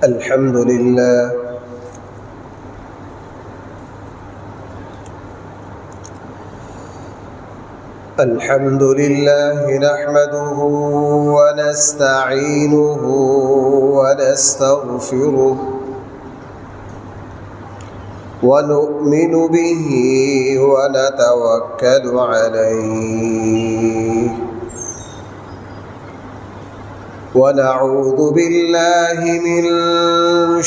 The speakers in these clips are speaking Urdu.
الحمد لله الحمد لله نحمده ونستعينه ونستغفره ونؤمن به ونتوكل عليه ونعوذ بالله من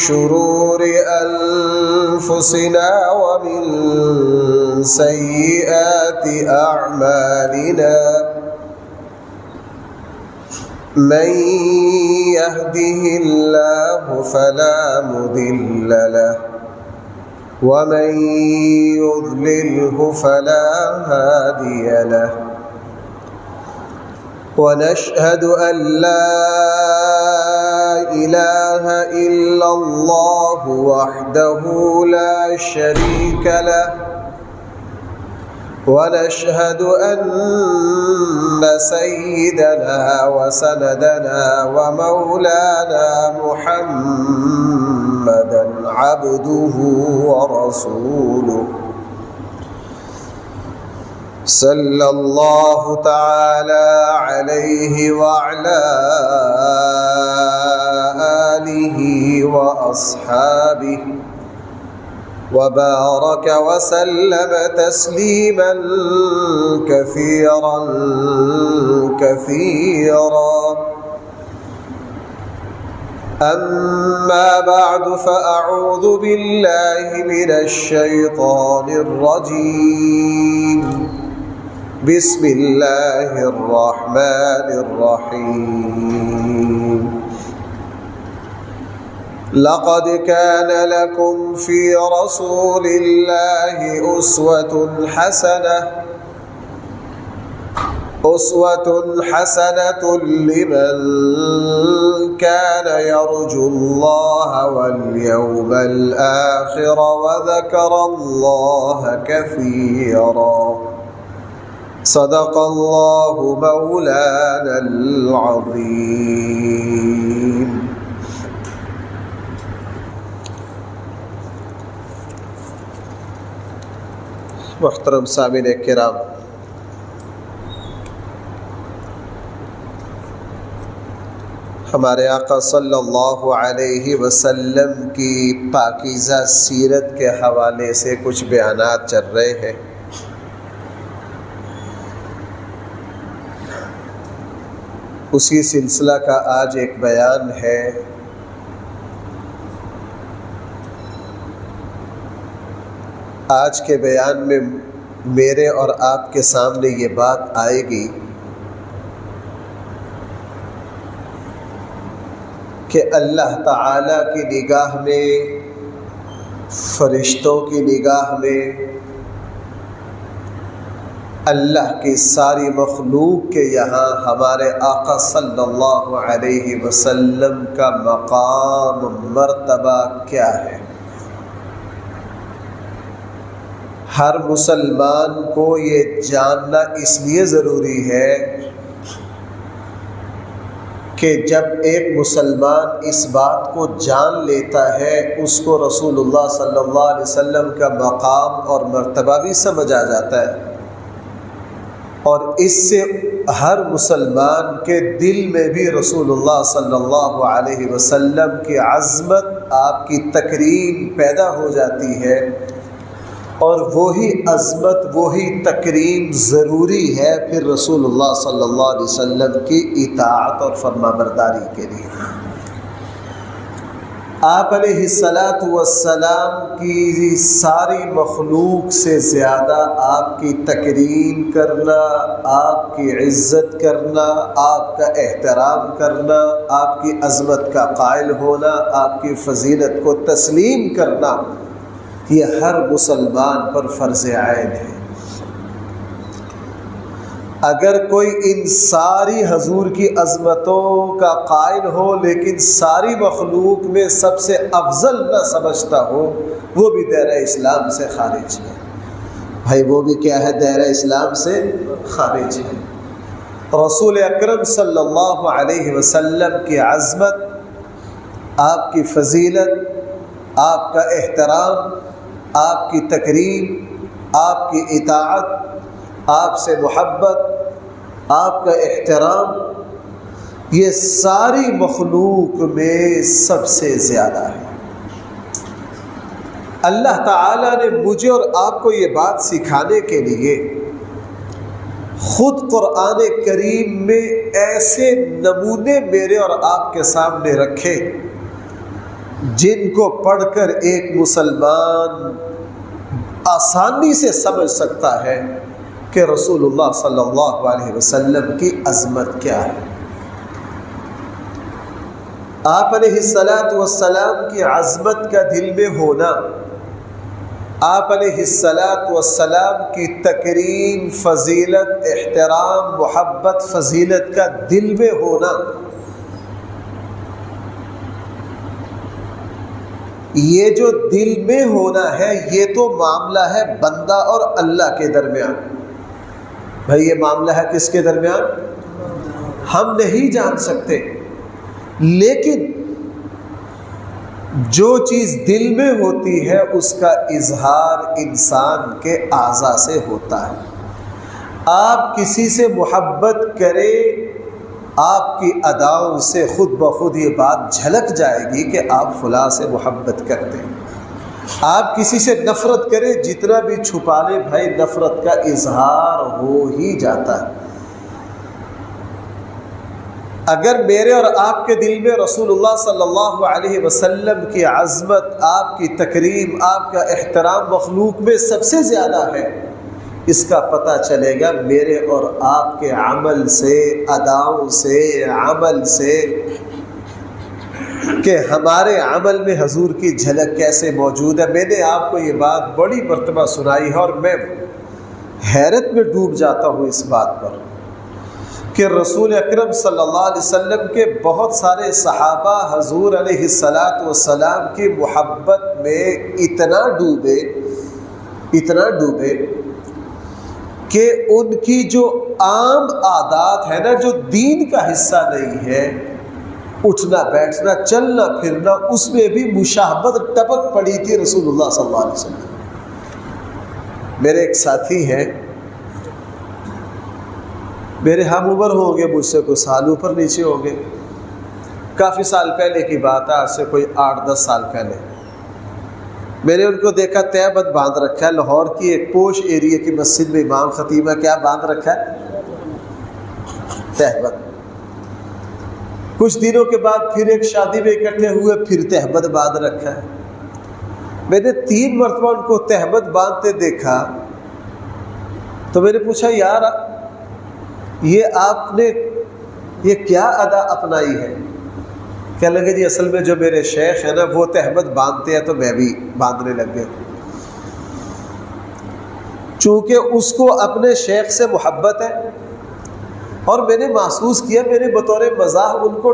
شرور أنفسنا ومن سيئات أعمالنا من يهده الله فلا مضل له ومن يضلله فلا هادي له ونشهد أن لا إله إلا الله وحده لا شريك له ونشهد أن سيدنا وسندنا ومولانا محمدا عبده ورسوله صلى الله تعالى عليه وعلى آله وأصحابه وبارك وسلم تسليما كثيرا أما بعد فأعوذ بالله من الشيطان الرجيم بسم الله الرحمن الرحيم لقد كان لكم في رسول الله أسوة حسنة لمن كان يرجو الله واليوم الآخر وذكر الله كثيرا صدق الله مولانا العظيم. محترم سامعین کرام، ہمارے آقا صلی اللہ علیہ وسلم کی پاکیزہ سیرت کے حوالے سے کچھ بیانات چل رہے ہیں۔ اسی سلسلہ کا آج ایک بیان ہے۔ آج کے بیان میں میرے اور آپ کے سامنے یہ بات آئے گی کہ اللہ تعالی کی نگاہ میں، فرشتوں کی نگاہ میں، اللہ کی ساری مخلوق کے یہاں ہمارے آقا صلی اللہ علیہ وسلم کا مقام، مرتبہ کیا ہے۔ ہر مسلمان کو یہ جاننا اس لیے ضروری ہے کہ جب ایک مسلمان اس بات کو جان لیتا ہے، اس کو رسول اللہ صلی اللہ علیہ وسلم کا مقام اور مرتبہ بھی سمجھ آ جاتا ہے، اور اس سے ہر مسلمان کے دل میں بھی رسول اللہ صلی اللہ علیہ وسلم کی عظمت، آپ کی تکریم پیدا ہو جاتی ہے، اور وہی عظمت، وہی تکریم ضروری ہے پھر رسول اللہ صلی اللہ علیہ وسلم کی اطاعت اور فرمانبرداری کے لیے۔ آپ علیہ السلام کی ساری مخلوق سے زیادہ آپ کی تکریم کرنا، آپ کی عزت کرنا، آپ کا احترام کرنا، آپ کی عظمت کا قائل ہونا، آپ کی فضیلت کو تسلیم کرنا، یہ ہر مسلمان پر فرض عین ہے۔ اگر کوئی ان ساری حضور کی عظمتوں کا قائل ہو لیکن ساری مخلوق میں سب سے افضل نہ سمجھتا ہو، وہ بھی دائرہ اسلام سے خارج ہے۔ بھائی وہ بھی کیا ہے؟ دائرہ اسلام سے خارج ہے۔ رسول اکرم صلی اللہ علیہ وسلم کی عظمت آپ کی فضیلت، آپ کا احترام، آپ کی تکریم، آپ کی اطاعت، آپ سے محبت، آپ کا احترام، یہ ساری مخلوق میں سب سے زیادہ ہے۔ اللہ تعالیٰ نے مجھے اور آپ کو یہ بات سکھانے کے لیے خود قرآن کریم میں ایسے نمونے میرے اور آپ کے سامنے رکھے جن کو پڑھ کر ایک مسلمان آسانی سے سمجھ سکتا ہے کہ رسول اللہ صلی اللہ علیہ وسلم کی عظمت کیا ہے۔ آپ علیہ الصلاۃ والسلام کی عظمت کا دل میں ہونا، آپ علیہ الصلاۃ والسلام کی تکریم، فضیلت، احترام، محبت، فضیلت کا دل میں ہونا، یہ جو دل میں ہونا ہے یہ تو معاملہ ہے بندہ اور اللہ کے درمیان۔ بھائی یہ معاملہ ہے کس کے درمیان؟ ہم نہیں جان سکتے، لیکن جو چیز دل میں ہوتی ہے اس کا اظہار انسان کے اعضاء سے ہوتا ہے۔ آپ کسی سے محبت کریں، آپ کی اداؤں سے خود بخود یہ بات جھلک جائے گی کہ آپ فلاں سے محبت کرتے ہیں۔ آپ کسی سے نفرت کریں، جتنا بھی چھپا لیں بھائی نفرت کا اظہار ہو ہی جاتا ہے۔ اگر میرے اور آپ کے دل میں رسول اللہ صلی اللہ علیہ وسلم کی عظمت، آپ کی تکریم، آپ کا احترام مخلوق میں سب سے زیادہ ہے، اس کا پتہ چلے گا میرے اور آپ کے عمل سے، اداؤں سے، عمل سے، کہ ہمارے عمل میں حضور کی جھلک کیسے موجود ہے۔ میں نے آپ کو یہ بات بڑی مرتبہ سنائی ہے اور میں حیرت میں ڈوب جاتا ہوں اس بات پر کہ رسول اکرم صلی اللہ علیہ وسلم کے بہت سارے صحابہ حضور علیہ الصلاۃ والسلام کی محبت میں اتنا ڈوبے کہ ان کی جو عام عادات ہے نا، جو دین کا حصہ نہیں ہے، اٹھنا بیٹھنا چلنا پھرنا، اس میں بھی مشابہت ٹپک پڑی تھی رسول اللہ صلی اللہ علیہ وسلم۔ میرے ایک ساتھی ہیں، میرے ہم عمر ہوں گے، مجھ سے کوئی سال اوپر نیچے ہوں گے، کافی سال پہلے کی بات ہے، آج سے کوئی 8-10 سال پہلے میں نے ان کو دیکھا تہبند باندھ رکھا ہے، لاہور کی ایک پوش ایریے کی مسجد میں امام خطیب ہے، کیا باندھ رکھا ہے؟ تہبند۔ کچھ دنوں کے بعد پھر ایک شادی میں اکٹھے ہوئے، پھر تہبند باندھ رکھا ہے۔ میں نے 3 مرتبہ ان کو تہبند باندھتے دیکھا تو میں نے پوچھا یار یہ آپ نے یہ کیا ادا اپنائی ہے؟ کہنے لگے جی اصل میں جو میرے شیخ ہیں نا وہ تہبند باندھتے ہیں تو میں بھی باندھنے لگ گیا، چونکہ اس کو اپنے شیخ سے محبت ہے اور میں نے محسوس کیا، میں نے بطور مزاح ان کو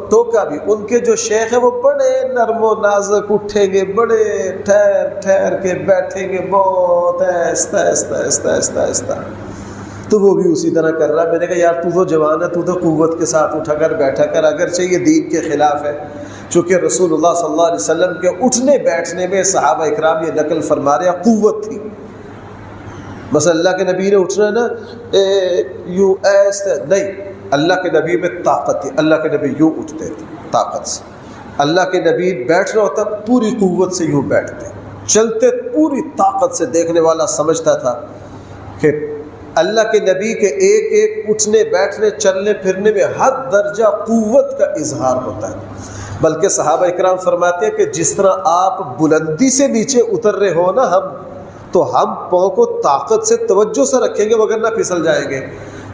ٹوکا بھی۔ ان کے جو شیخ ہیں وہ بڑے نرم و نازک، اٹھیں گے بڑے ٹھہر کے بیٹھیں گے، بہت آہستہ آہستہ آہستہ آہستہ آہستہ، تو وہ بھی اسی طرح کر رہا ہے۔ میں نے کہا یار تو تو جوان ہے، تو تو قوت کے ساتھ اٹھا کر بیٹھا کر، اگرچہ یہ دین کے خلاف ہے، چونکہ رسول اللہ صلی اللہ علیہ وسلم کے اٹھنے بیٹھنے میں صحابہ اکرام یہ نقل فرما رہے ہیں قوت تھی۔ مثلا اللہ کے نبی نے اٹھنا نا یوں ایسے نہیں، اللہ کے نبی میں طاقت تھی، اللہ کے نبی یوں اٹھتے تھے طاقت سے، اللہ کے نبی بیٹھنا ہوتا پوری قوت سے یوں بیٹھتے، چلتے پوری طاقت سے، دیکھنے والا سمجھتا تھا کہ اللہ کے نبی کے ایک ایک اٹھنے بیٹھنے چلنے پھرنے میں حد درجہ قوت کا اظہار ہوتا ہے۔ بلکہ صحابہ اکرام فرماتے ہیں کہ جس طرح آپ بلندی سے نیچے اتر رہے ہو نا تو ہم پاؤں کو طاقت سے توجہ سے رکھیں گے وگرنہ پھسل جائیں گے۔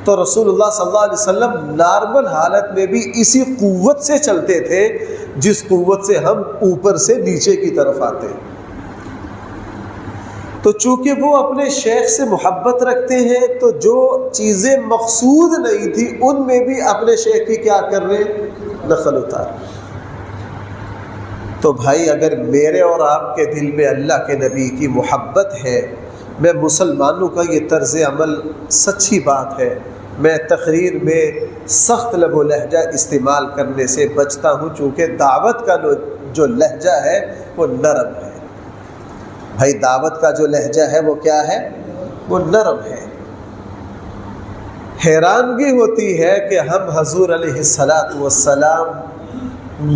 تو رسول اللہ صلی اللہ علیہ وسلم نارمل حالت میں بھی اسی قوت سے چلتے تھے جس قوت سے ہم اوپر سے نیچے کی طرف آتے ہیں۔ تو چونکہ وہ اپنے شیخ سے محبت رکھتے ہیں تو جو چیزیں مقصود نہیں تھی ان میں بھی اپنے شیخ کی کیا کر رہے ہیں؟ نقل اتار۔ تو بھائی اگر میرے اور آپ کے دل میں اللہ کے نبی کی محبت ہے، میں مسلمانوں کا یہ طرز عمل سچی بات ہے میں تقریر میں سخت لب و لہجہ استعمال کرنے سے بچتا ہوں، چونکہ دعوت کا جو لہجہ ہے وہ نرم ہے۔ بھائی دعوت کا جو لہجہ ہے وہ کیا ہے؟ وہ نرم ہے۔ حیرانگی ہوتی ہے کہ ہم حضور علیہ السلام،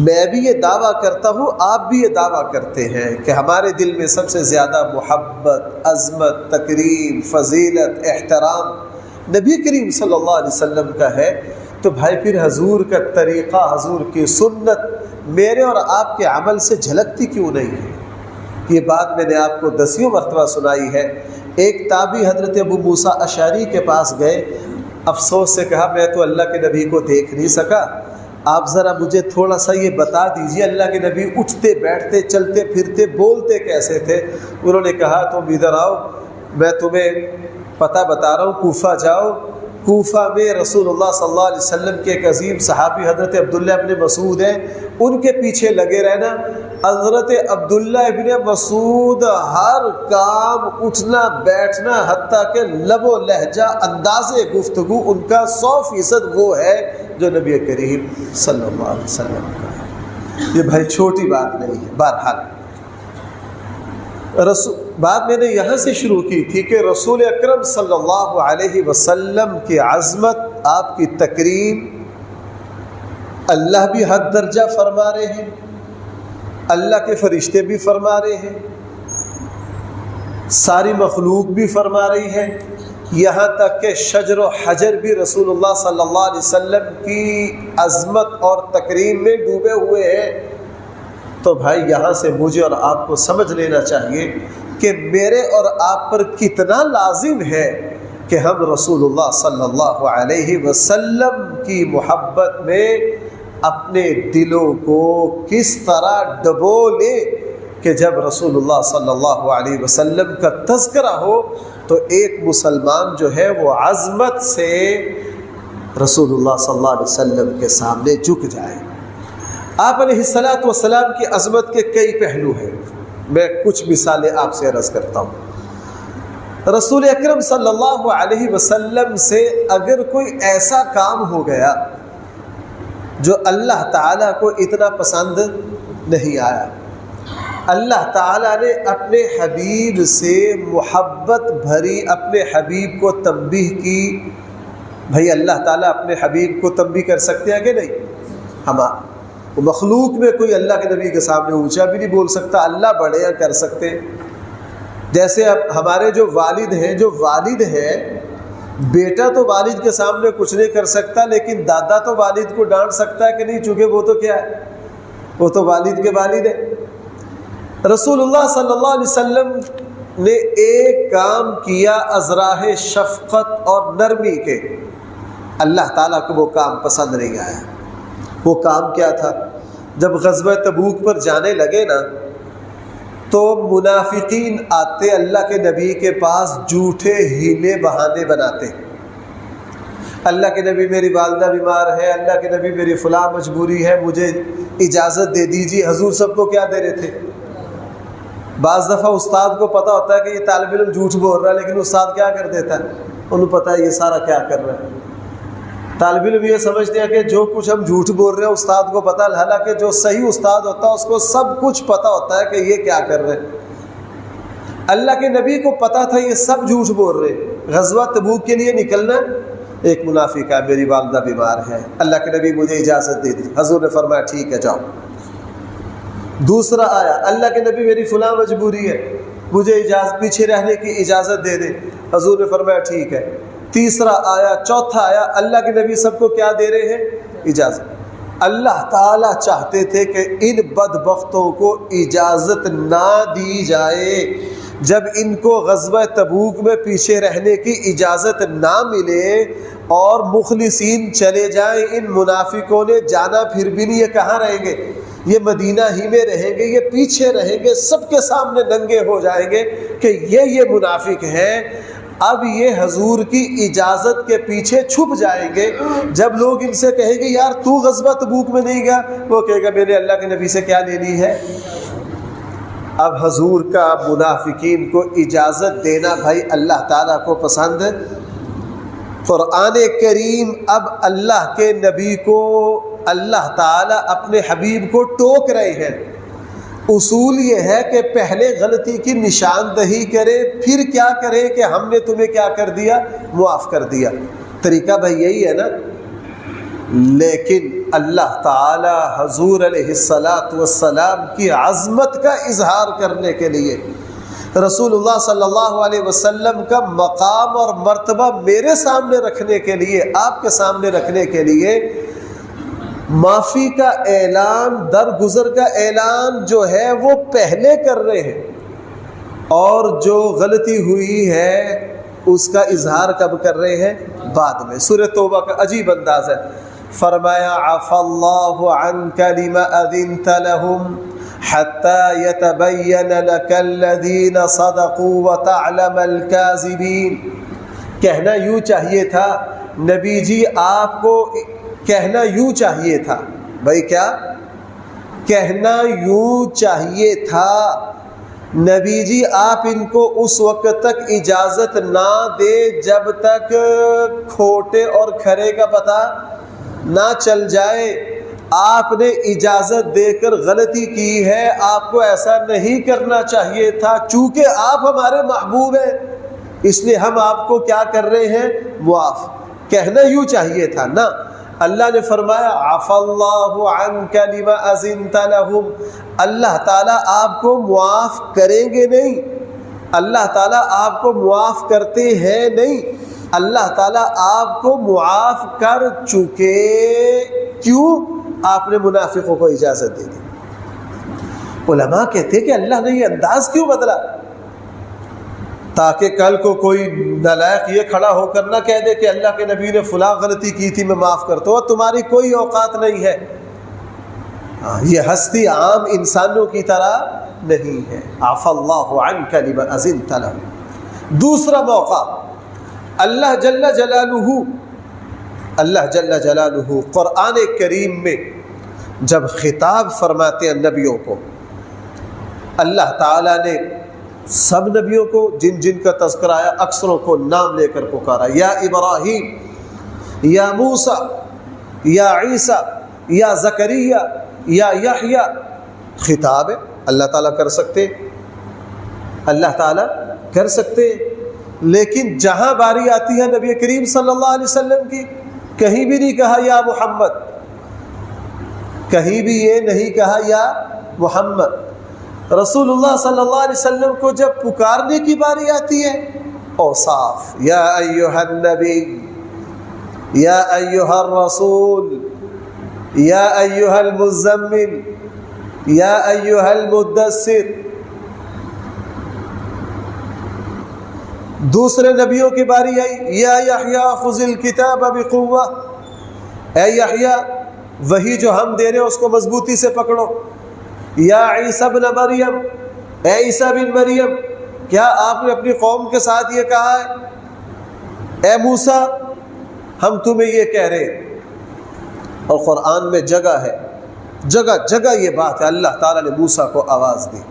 میں بھی یہ دعویٰ کرتا ہوں، آپ بھی یہ دعویٰ کرتے ہیں کہ ہمارے دل میں سب سے زیادہ محبت، عظمت، تکریم، فضیلت، احترام نبی کریم صلی اللہ علیہ وسلم کا ہے، تو بھائی پھر حضور کا طریقہ، حضور کی سنت میرے اور آپ کے عمل سے جھلکتی کیوں نہیں ہے؟ یہ بات میں نے آپ کو 10 مرتبہ سنائی ہے۔ ایک تابعی حضرت ابو موسیٰ اشعری کے پاس گئے، افسوس سے کہا میں تو اللہ کے نبی کو دیکھ نہیں سکا، آپ ذرا مجھے تھوڑا سا یہ بتا دیجئے اللہ کے نبی اٹھتے بیٹھتے چلتے پھرتے بولتے کیسے تھے؟ انہوں نے کہا تم ادھر آؤ، میں تمہیں پتہ بتا رہا ہوں، کوفہ جاؤ، کوفہ میں رسول اللہ صلی اللہ علیہ وسلم کے ایک عظیم صحابی حضرت عبداللہ ابن مسعود ہیں، ان کے پیچھے لگے رہنا۔ حضرت عبداللہ ابن مسعود ہر کام، اٹھنا بیٹھنا، حتیٰ کہ لب و لہجہ، انداز گفتگو ان کا 100% وہ ہے جو نبی کریم صلی اللہ علیہ وسلم کا ہے۔ یہ بھائی چھوٹی بات نہیں ہے۔ بہرحال بات میں نے یہاں سے شروع کی تھی کہ رسول اکرم صلی اللہ علیہ وسلم کی عظمت، آپ کی تکریم اللہ بھی حد درجہ فرما رہے ہیں، اللہ کے فرشتے بھی فرما رہے ہیں، ساری مخلوق بھی فرما رہی ہے، یہاں تک کہ شجر و حجر بھی رسول اللہ صلی اللہ علیہ وسلم کی عظمت اور تکریم میں ڈوبے ہوئے ہیں۔ تو بھائی یہاں سے مجھے اور آپ کو سمجھ لینا چاہیے کہ میرے اور آپ پر کتنا لازم ہے کہ ہم رسول اللہ صلی اللہ علیہ وسلم کی محبت میں اپنے دلوں کو کس طرح ڈبو لیں کہ جب رسول اللہ صلی اللہ علیہ وسلم کا تذکرہ ہو تو ایک مسلمان جو ہے وہ عظمت سے رسول اللہ صلی اللہ علیہ وسلم کے سامنے جھک جائے۔ آپ علیہ السلام کی عظمت کے کئی پہلو ہیں، میں کچھ مثالیں آپ سے عرض کرتا ہوں۔ رسول اکرم صلی اللہ علیہ وسلم سے اگر کوئی ایسا کام ہو گیا جو اللہ تعالیٰ کو اتنا پسند نہیں آیا، اللہ تعالیٰ نے اپنے حبیب سے محبت بھری اپنے حبیب کو تنبیہ کی۔ بھائی اللہ تعالیٰ اپنے حبیب کو تنبیہ کر سکتے ہیں کہ نہیں؟ مخلوق میں کوئی اللہ کے نبی کے سامنے اونچا بھی نہیں بول سکتا، اللہ بڑے ہیں کر سکتے۔ جیسے اب ہمارے جو والد ہیں، بیٹا تو والد کے سامنے کچھ نہیں کر سکتا، لیکن دادا تو والد کو ڈانٹ سکتا ہے کہ نہیں، چونکہ وہ تو کیا ہے، وہ تو والد کے والد ہے۔ رسول اللہ صلی اللہ علیہ وسلم نے ایک کام کیا ازراہ شفقت اور نرمی کے، اللہ تعالیٰ کو وہ کام پسند نہیں آیا۔ وہ کام کیا تھا؟ جب غزوہ تبوک پر جانے لگے نا تو منافقین آتے اللہ کے نبی کے پاس، جھوٹے ہیلے بہانے بناتے، اللہ کے نبی میری والدہ بیمار ہے، اللہ کے نبی میری فلاں مجبوری ہے، مجھے اجازت دے دیجیے۔ حضور سب کو کیا دے رہے تھے؟ بعض دفعہ استاد کو پتہ ہوتا ہے کہ یہ طالب علم جھوٹ بول رہا ہے، لیکن استاد کیا کر دیتا ہے؟ انہوں پتہ ہے یہ سارا کیا کر رہا ہے۔ طالب علم یہ سمجھتے ہیں کہ جو کچھ ہم جھوٹ بول رہے ہیں استاد کو پتہ، حالانکہ جو صحیح استاد ہوتا ہے اس کو سب کچھ پتہ ہوتا ہے کہ یہ کیا کر رہے ہیں۔ اللہ کے نبی کو پتہ تھا یہ سب جھوٹ بول رہے ہیں۔ غزوہ تبوک کے لیے نکلنا، ایک منافق ہے میری والدہ بیمار ہے، اللہ کے نبی مجھے اجازت دے دی۔ حضور نے فرمایا ٹھیک ہے جاؤ۔ دوسرا آیا، اللہ کے نبی میری فلاں مجبوری ہے، مجھے پیچھے رہنے کی اجازت دے دے۔ حضور نے فرمایا ٹھیک ہے۔ تیسرا آیا، چوتھا آیا، اللہ کے نبی سب کو کیا دے رہے ہیں؟ اجازت۔ اللہ تعالیٰ چاہتے تھے کہ ان بدبختوں کو اجازت نہ دی جائے۔ جب ان کو غزوہ تبوک میں پیچھے رہنے کی اجازت نہ ملے اور مخلصین چلے جائیں، ان منافقوں نے جانا پھر بھی نہیں، یہ کہاں رہیں گے؟ یہ مدینہ ہی میں رہیں گے، یہ پیچھے رہیں گے، سب کے سامنے ننگے ہو جائیں گے کہ یہ منافق ہیں۔ اب یہ حضور کی اجازت کے پیچھے چھپ جائیں گے۔ جب لوگ ان سے کہیں گے یار تو غزوہ تبوک میں نہیں گیا، وہ کہے گا میں نے اللہ کے نبی سے کیا لینی ہے۔ اب حضور کا منافقین کو اجازت دینا بھائی اللہ تعالیٰ کو پسند قرآن کریم اب اللہ کے نبی کو اللہ تعالیٰ اپنے حبیب کو ٹوک رہے ہیں۔ اصول یہ ہے کہ پہلے غلطی کی نشاندہی کرے، پھر کیا کرے کہ ہم نے تمہیں کیا کر دیا، معاف کر دیا۔ طریقہ بھائی یہی ہے نا۔ لیکن اللہ تعالی حضور علیہ السلام کی عظمت کا اظہار کرنے کے لیے، رسول اللہ صلی اللہ علیہ وسلم کا مقام اور مرتبہ میرے سامنے رکھنے کے لیے، آپ کے سامنے رکھنے کے لیے معافی کا اعلان، درگزر کا اعلان جو ہے وہ پہلے کر رہے ہیں، اور جو غلطی ہوئی ہے اس کا اظہار کب کر رہے ہیں؟ بعد میں۔ سورہ توبہ کا عجیب انداز ہے۔ فرمایا عفا اللہ عنک لما اذنت لهم حتى يتبين لك الذين صدقوا وتعلم الكاذبين۔ کہنا یوں چاہیے تھا نبی جی، آپ کو کہنا یوں چاہیے تھا۔ بھائی کیا کہنا یوں چاہیے تھا نبی جی، آپ ان کو اس وقت تک اجازت نہ دے جب تک کھوٹے اور کھرے کا پتہ نہ چل جائے۔ آپ نے اجازت دے کر غلطی کی ہے، آپ کو ایسا نہیں کرنا چاہیے تھا۔ چونکہ آپ ہمارے محبوب ہیں اس لیے ہم آپ کو کیا کر رہے ہیں؟ معاف۔ کہنا یوں چاہیے تھا نا۔ اللہ نے فرمایا عفا اللہ عنک لما اذنت لهم، اللہ تعالیٰ آپ کو معاف کریں گے نہیں، اللہ تعالیٰ آپ کو معاف کرتے ہیں نہیں، اللہ تعالیٰ آپ کو معاف کر چکے۔ کیوں؟ آپ نے منافقوں کو اجازت دے دی۔ علماء کہتے کہ اللہ نے یہ انداز کیوں بدلا؟ تاکہ کل کو کوئی نالائق یہ کھڑا ہو کر نہ کہہ دے کہ اللہ کے نبی نے فلاں غلطی کی تھی میں معاف کرتا ہوں، تمہاری کوئی اوقات نہیں ہے۔ یہ ہستی عام انسانوں کی طرح نہیں ہے۔ عفا اللہ عنک لما اذنت لهم۔ دوسرا موقع، اللہ جل جلالہ قرآن کریم میں جب خطاب فرماتے ہیں نبیوں کو، اللہ تعالیٰ نے سب نبیوں کو جن جن کا تذکرہ آیا اکثروں کو نام لے کر پکارا، یا ابراہیم، یا موسیٰ، یا عیسیٰ، یا زکریا، یا یحییٰ۔ خطاب ہے، اللہ تعالیٰ کر سکتے، اللہ تعالیٰ کر سکتے، لیکن جہاں باری آتی ہے نبی کریم صلی اللہ علیہ وسلم کی، کہیں بھی نہیں کہا یا محمد، کہیں بھی یہ نہیں کہا یا محمد۔ رسول اللہ صلی اللہ علیہ وسلم کو جب پکارنے کی باری آتی ہے، اوصاف، یا ایھا النبی، یا ایھا الرسول، یا ایھا المزمل، یا ایھا المدثر۔ دوسرے نبیوں کی باری آئی، یا یحییٰ خذ الکتاب بقوہ، اے یحییٰ وہی جو ہم دے رہے ہیں اس کو مضبوطی سے پکڑو۔ یا عیسیٰ بن مریم، اے عیسیٰ بن مریم، کیا آپ نے اپنی قوم کے ساتھ یہ کہا ہے؟ اے موسیٰ ہم تمہیں یہ کہہ رہے ہیں۔ اور قرآن میں جگہ ہے، جگہ جگہ یہ بات ہے، اللہ تعالیٰ نے موسیٰ کو آواز دی۔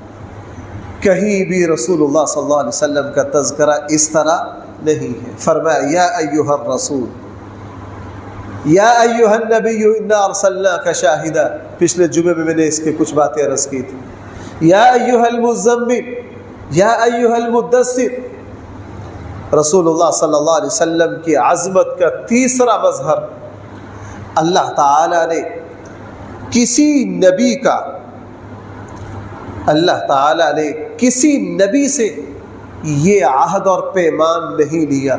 کہیں بھی رسول اللہ صلی اللہ علیہ وسلم کا تذکرہ اس طرح نہیں ہے۔ فرمایا یا ایھا الرسول، یا ایھا النبی انا ارسلناک شاہدا۔ پچھلے جمعے میں نے اس کے کچھ باتیں عرض کی تھی۔ یا ایھا المزمل، یا ایھا المدثر۔ رسول اللہ صلی اللہ علیہ وسلم کی عظمت کا تیسرا مظہر، اللہ تعالی نے کسی نبی کا، اللہ تعالی نے کسی نبی سے یہ عہد اور پیمان نہیں لیا،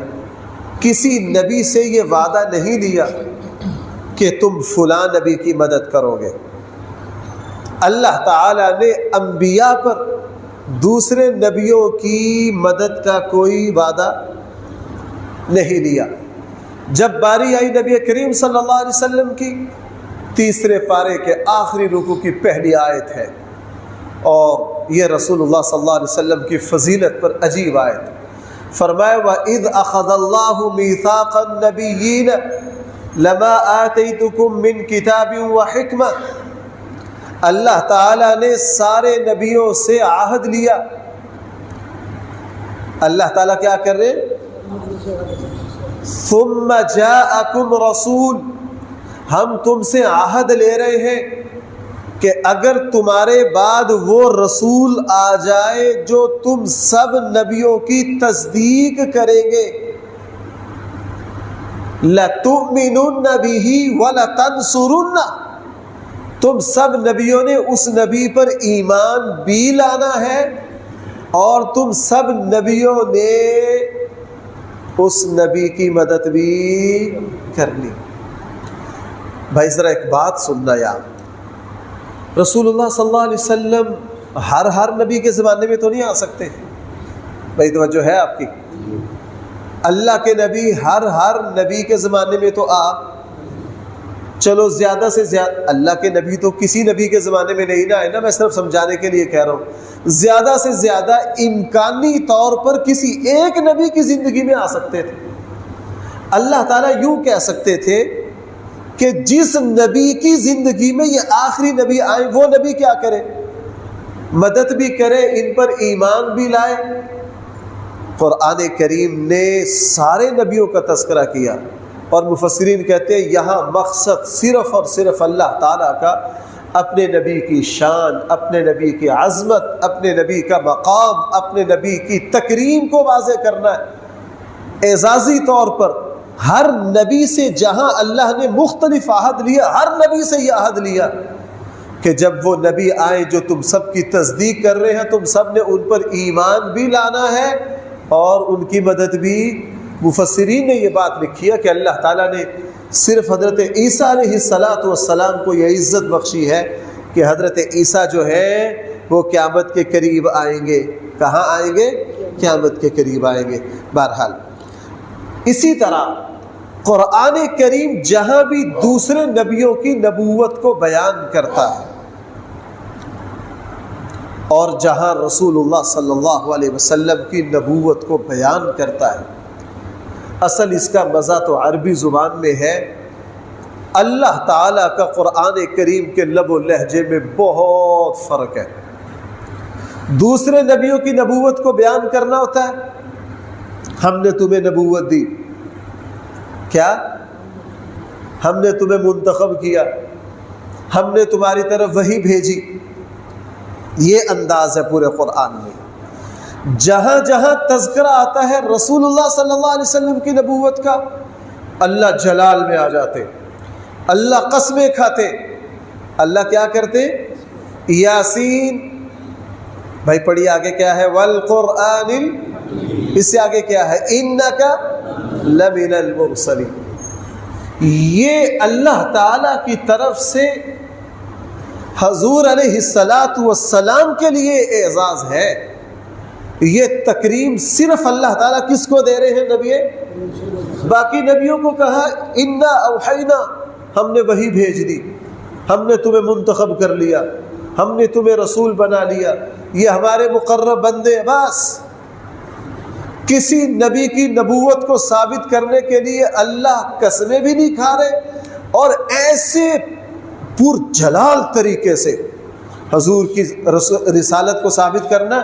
کسی نبی سے یہ وعدہ نہیں لیا کہ تم فلاں نبی کی مدد کرو گے۔ اللہ تعالی نے انبیاء پر دوسرے نبیوں کی مدد کا کوئی وعدہ نہیں لیا۔ جب باری آئی نبی کریم صلی اللہ علیہ وسلم کی، تیسرے پارے کے آخری رکوع کی پہلی آیت ہے، اور یہ رسول اللہ صلی اللہ علیہ وسلم کی فضیلت پر عجیب آیت۔ فرمایا وَإِذْ أَخَذَ اللَّهُ مِيثَاقَ النَّبِيِّينَ لَمَا آتَيْتُكُم مِّن كِتَابٍ وَحِكْمَةٍ۔ اللہ تعالیٰ نے سارے نبیوں سے عہد لیا۔ اللہ تعالیٰ کیا کر رہے ہیں؟ ثم جاءکم رسول، ہم تم سے عہد لے رہے ہیں کہ اگر تمہارے بعد وہ رسول آ جائے جو تم سب نبیوں کی تصدیق کریں گے، لَتُؤْمِنُنَّ بِهِ وَلَتَنْصُرُنَّ، تم سب نبیوں نے اس نبی پر ایمان بھی لانا ہے اور تم سب نبیوں نے اس نبی کی مدد بھی کرنی۔ بھائی ذرا ایک بات سننا یار، رسول اللہ صلی اللہ علیہ وسلم ہر نبی کے زمانے میں تو نہیں آ سکتے، بھائی توجہ ہے آپ کی؟ اللہ کے نبی ہر نبی کے زمانے میں تو چلو زیادہ سے زیادہ اللہ کے نبی تو کسی نبی کے زمانے میں نہیں نہ آئے نا، میں صرف سمجھانے کے لیے کہہ رہا ہوں، زیادہ سے زیادہ امکانی طور پر کسی ایک نبی کی زندگی میں آ سکتے تھے۔ اللہ تعالیٰ یوں کہہ سکتے تھے کہ جس نبی کی زندگی میں یہ آخری نبی آئے وہ نبی کیا کرے، مدد بھی کرے، ان پر ایمان بھی لائے۔ قرآن کریم نے سارے نبیوں کا تذکرہ کیا اور مفسرین کہتے ہیں یہاں مقصد صرف اور صرف اللہ تعالیٰ کا اپنے نبی کی شان، اپنے نبی کی عظمت، اپنے نبی کا مقام، اپنے نبی کی تکریم کو واضح کرنا ہے۔ اعزازی طور پر ہر نبی سے جہاں اللہ نے مختلف عہد لیا، ہر نبی سے یہ عہد لیا کہ جب وہ نبی آئے جو تم سب کی تصدیق کر رہے ہیں، تم سب نے ان پر ایمان بھی لانا ہے اور ان کی مدد بھی۔ مفسرین نے یہ بات لکھی ہے کہ اللہ تعالیٰ نے صرف حضرت عیسیٰ علیہ السلام کو یہ عزت بخشی ہے کہ حضرت عیسیٰ جو ہے وہ قیامت کے قریب آئیں گے۔ کہاں آئیں گے؟ قیامت کے قریب آئیں گے۔ بہرحال اسی طرح قرآن کریم جہاں بھی دوسرے نبیوں کی نبوت کو بیان کرتا ہے اور جہاں رسول اللہ صلی اللہ علیہ وسلم کی نبوت کو بیان کرتا ہے، اصل اس کا مزہ تو عربی زبان میں ہے۔ اللہ تعالیٰ کا قرآن کریم کے لب و لہجے میں بہت فرق ہے۔ دوسرے نبیوں کی نبوت کو بیان کرنا ہوتا ہے، ہم نے تمہیں نبوت دی، کیا ہم نے تمہیں منتخب کیا، ہم نے تمہاری طرف وحی بھیجی، یہ انداز ہے پورے قرآن میں۔ جہاں جہاں تذکرہ آتا ہے رسول اللہ صلی اللہ علیہ وسلم کی نبوت کا، اللہ جلال میں آ جاتے، اللہ قسمیں کھاتے، اللہ کیا کرتے؟ یاسین، بھائی پڑھی آگے کیا ہے؟ والقرآن، اس سے آگے کیا ہے؟ انکا لمن المرسلین۔ یہ اللہ تعالی کی طرف سے حضور علیہ السلام کے لیے اعزاز ہے۔ یہ تکریم صرف اللہ تعالیٰ کس کو دے رہے ہیں؟ نبی، باقی نبیوں کو کہا انا اوحینا، ہم نے وحی بھیج دی، ہم نے تمہیں منتخب کر لیا، ہم نے تمہیں رسول بنا لیا، یہ ہمارے مقرب بندے۔ بس کسی نبی کی نبوت کو ثابت کرنے کے لیے اللہ قسمیں بھی نہیں کھا رہے، اور ایسے پرجلال طریقے سے حضور کی رسالت کو ثابت کرنا۔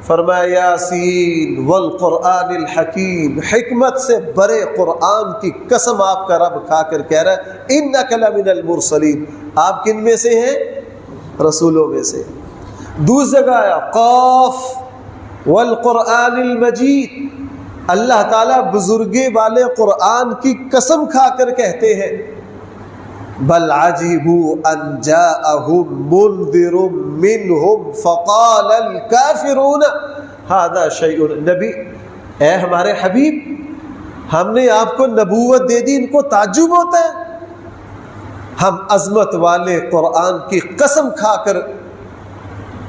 فرمایا یاسین والقرآن الحکیم، حکمت سے بڑے قرآن کی قسم آپ کا رب کھا کر کہہ رہا ہے انک لمن المرسلین، آپ کن میں سے ہیں؟ رسولوں میں سے۔ دوسری جگہ آیا قاف والقرآن المجید، اللہ تعالیٰ بزرگی والے قرآن کی قسم کھا کر کہتے ہیں بل عجبوا ان جاءهم منذر منهم فقال الكافرون هذا شيء۔ نبی، اے ہمارے حبیب، ہم نے آپ کو نبوت دے دی، ان کو تعجب ہوتا ہے؟ ہم عظمت والے قرآن کی قسم کھا کر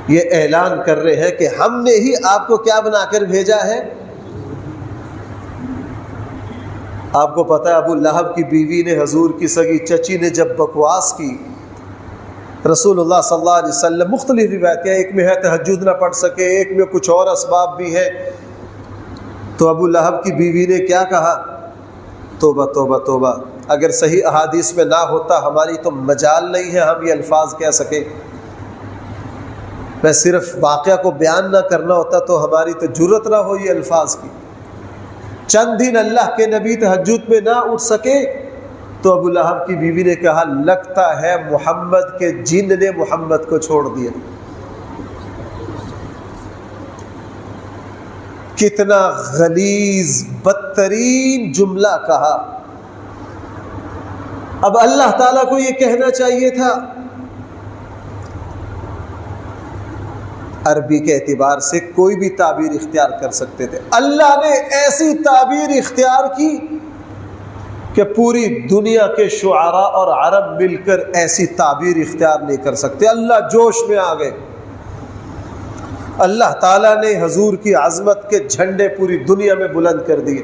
یہ اعلان کر رہے ہیں کہ ہم نے ہی آپ کو کیا بنا کر بھیجا ہے۔ آپ کو پتہ ہے ابو لہب کی بیوی نے حضور کی سگی چچی نے جب بکواس کی، رسول اللہ صلی اللہ علیہ وسلم، مختلف روایتیں، ایک میں ہے تہجد نہ پڑھ سکے، ایک میں کچھ اور اسباب بھی ہیں، تو ابو لہب کی بیوی نے کیا کہا؟ توبہ توبہ توبہ، اگر صحیح احادیث میں نہ ہوتا ہماری تو مجال نہیں ہے ہم یہ الفاظ کہہ سکیں، میں صرف واقعہ کو بیان نہ کرنا ہوتا تو ہماری تو جرت نہ ہو یہ الفاظ کی۔ چند دن اللہ کے نبی تہجد میں نہ اٹھ سکے تو ابو لہب کی بیوی نے کہا لگتا ہے محمد کے جن نے محمد کو چھوڑ دیا۔ کتنا غلیظ بدترین جملہ کہا۔ اب اللہ تعالیٰ کو یہ کہنا چاہیے تھا، عربی کے اعتبار سے کوئی بھی تعبیر اختیار کر سکتے تھے، اللہ نے ایسی تعبیر اختیار کی کہ پوری دنیا کے شعراء اور عرب مل کر ایسی تعبیر اختیار نہیں کر سکتے۔ اللہ جوش میں آ گئے، اللہ تعالیٰ نے حضور کی عظمت کے جھنڈے پوری دنیا میں بلند کر دیے۔